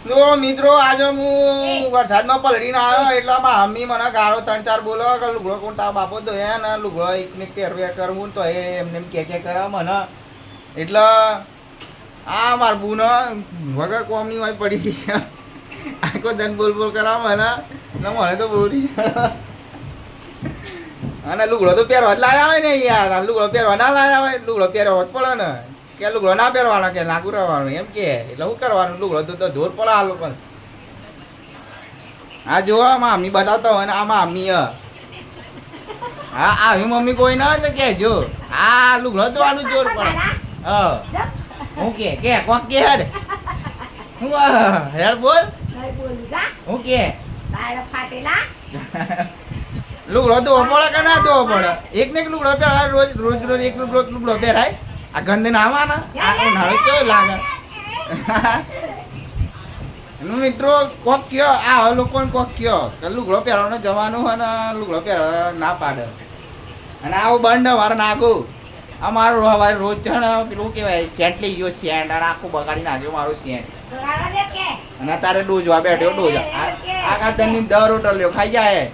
તો મિત્રો આજે હું વરસાદમાં પલડીને આવ્યો એટલે મમ્મી મને ગાળો 3-4 બોલો કે લુગડો કોણ તારો બાપો તો હે ને લુગડો એકને પહેરવે કરવું તો એ એમને કે કરે મને એટલે આ માર બુન વગર કોમની હોય પડી આખો દન બોલ કરા મને એટલે મને તો બોલી અને લુગડો તો પહેરવા જ લાયા હોય ને યાર લુગડો પહેરવા ના લાયા હોય લુગડો પહેરવો જ પડે ને કે લુગડો ના પહેરવાનો કે નાખું રહેવાનું એમ કે એટલે શું કરવાનું લુગડો તો જોર પડે આ લોકો હા જો મમ્મી બતાવતો હોય ને આ મમ્મી હા આવી મમ્મી કોઈ ના હોય તો કહેજો આ લુગડો તો આનું જોર પડે હું કે કોક કે હેડ હું હેડ બોલ હું કે લુગડો ધોવો પડે કે ના ધોવો પડે એક ને એક લુગડો પહેરાય રોજ એક લુગડો પહેરાય આ ગંધ નાવાના આ ઉનાળો કેવો લાગે મિત્રો કોક કયો આ લોકોને કોક કયો કે લુગડો પહેરવાનો જવાનું હોય ને લુગડો પહેરવા ના પાડે અને આવું બંધ મારે નાખું આ મારું સવારે રોજ છે ને પેલું કહેવાય સેન્ટ લઈ ગયો સેન્ટ અને આખું બગાડી નાખ્યો મારું સેન્ટ અને તારે ડોજવા બેઠ્યો ડોજા આખા તની 10 રોટલીઓ ખાઈ જાય